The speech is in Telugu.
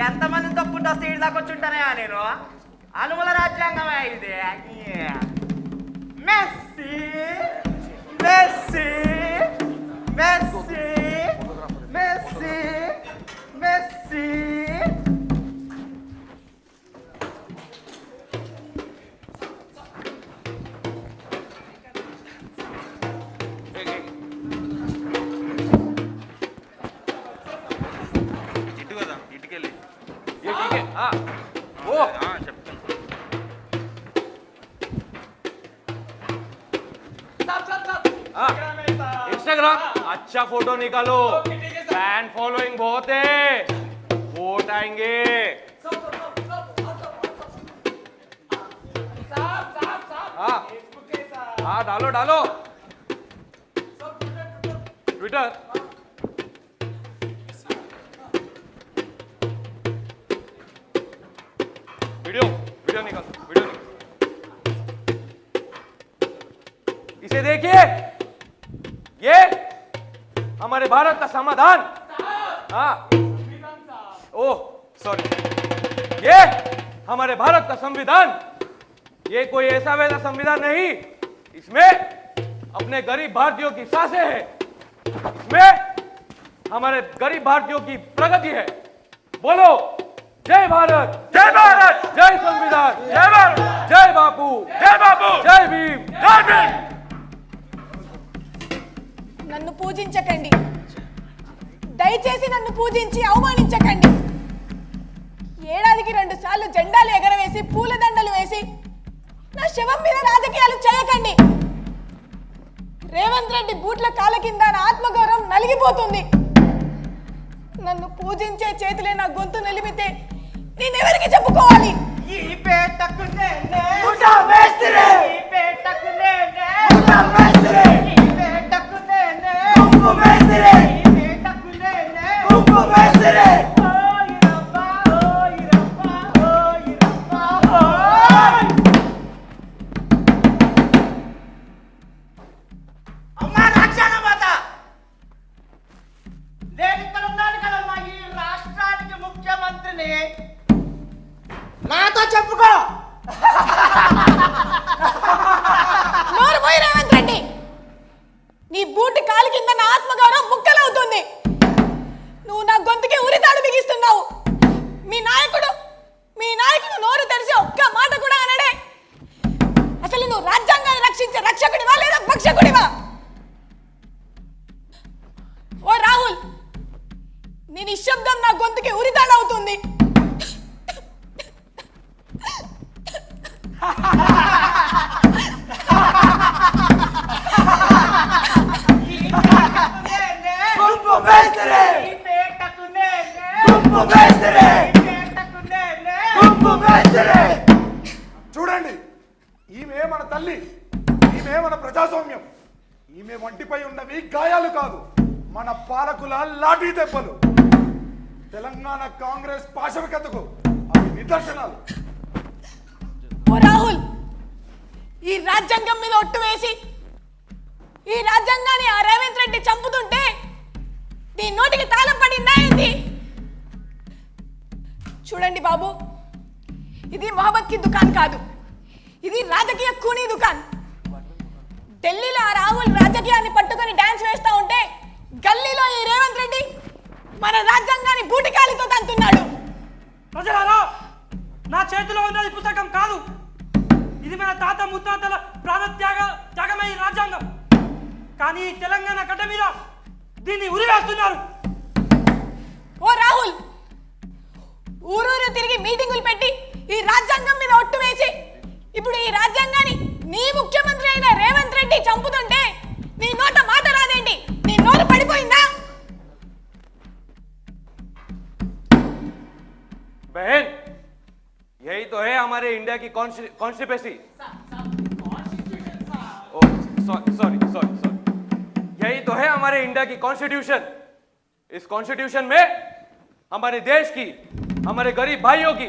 ఎంతమందిని తప్పుకుంటూ వస్తే ఇటు దాకా వచ్చుంటానే నేను అనుమల రాజ్యాంగమే ఇది Messi Messi Messi Messi Messi Instagram अच्छा फोटो निकालो फैन फॉलोइंग बहुत है वोट आएंगे हाँ डालो डालो ट्विटर वीडियो वीडियो निकालो वीडियो निकालो इसे देखिए ये हमारे भारत का समाधान हाँ ओह सॉरी ये हमारे भारत का संविधान ये कोई ऐसा वैसा संविधान नहीं इसमें अपने गरीब भारतीयों की सांसें हैं इसमें हमारे गरीब भारतीयों की प्रगति है बोलो जय भारत जय संविधान जय भारत जय बापू जय भीम जय भीम నన్ను పూజించకండి దయచేసి నన్ను పూజించి అవమానించకండి ఏడాదికి 2 సార్లు జెండాలు ఎగరవేసి పూలదండలు వేసి నా శవం మీద రాజకీయాలు చేయకండి రేవంత్ రెడ్డి బూట్ల కాళ్ళ కింద నా ఆత్మగౌరవం నలిగిపోతుంది నన్ను పూజించే చేతులే నా గొంతు నిలిపితే నేనెవరికి చెప్పుకోవాలి ఈ పేటకు నేనే ముఠా మేస్త్రి ఈ పేటకు నేనే ముఠా మేస్త్రి ఈ పేటకు నేనే కుంకు మేస్త్రి ఈ పేటకు నేనే కుంకు మేస్త్రి ఓయ్ రబ్బా ఓయ్ రబ్బా ఓయ్ రబ్బా ఓయ్ అమ్మా రాజ్యాంగ మాత నేను ఇక్కడ ఉన్నాను కదమ్మా ఈ రాష్ట్రానికి ముఖ్యమంత్రిని నాతో చెప్పుకో నోరు పోయి రేవంత్ రెడ్డి నీ బూటి కాలు కింద నా ఆత్మగౌరవం ముక్కలవుతుంది నువ్వు నా గొంతుకి ఉరితాడు బిగిస్తున్నావు మీ నాయకుడు నోరు తెరిచి ఒక్క మాట కూడా అనడే అసలు నువ్వు రాజ్యాంగాన్ని రక్షించే రక్షకుడివా లేదా భక్షకుడివా ఓ రాహుల్ నీ నిశ్శబ్దం నా గొంతుకి ఉరితాడవుతుంది చూడండి ఈమె మన తల్లి ఈమె మన ప్రజాస్వామ్యం ఈమె వంటిపై ఉన్నవి గాయాలు కాదు మన పాలకుల లాఠీ దెబ్బలు తెలంగాణ కాంగ్రెస్ పాశవికతకు అవి నిదర్శనాలు ఓ రాహుల్ ఈ రాజ్యాంగం మీద ఒట్టు వేసి ఈ రాజ్యాంగాన్ని ఆ రేవంత్ రెడ్డి చంపుతుంటే నీ నోటికి తాళం పడిందా ఏంటి చూడండి బాబు ఇది మొహమ్మద్ కి దుకాన్ కాదు ఇది రాజకీయ కూనీ దుకాన్ ఢిల్లీలో ఆ రాహుల్ రాజకీయాన్ని పట్టుకొని డాన్స్ వేస్తా ఉంటే గల్లీలో ఈ రేవంత్ రెడ్డి మన రాజ్యాంగాన్ని బూటికాలితో తంతున్నాడు ప్రజలారా నా చేతిలో ఉన్నది పుస్తకం కాదు ఇది మన తాత ముత్తాతల త్యాగమై రాజ్యాంగం కానీ తెలంగాణ గడ్డ మీద దీన్ని ఉరివేస్తున్నారు ఓ రాహుల్ ఊరూరు తిరిగి మీటింగులు పెట్టి ఈ రాజ్యాంగం మీద ఒట్టు వేసి ఇప్పుడు ఈ రాజ్యాంగాన్ని నీ ముఖ్యమంత్రి అయిన రేవంత్ రెడ్డి చంపుతుంటే నీ నోట మాట రాదేంటి నీ నోరు పడిపోయిందా बहन यही तो है हमारे इंडिया की कॉन्स्टिट्यूएंसी सॉरी यही तो है हमारे इंडिया की कॉन्स्टिट्यूशन इस कॉन्स्टिट्यूशन में हमारे देश की हमारे गरीब भाइयों की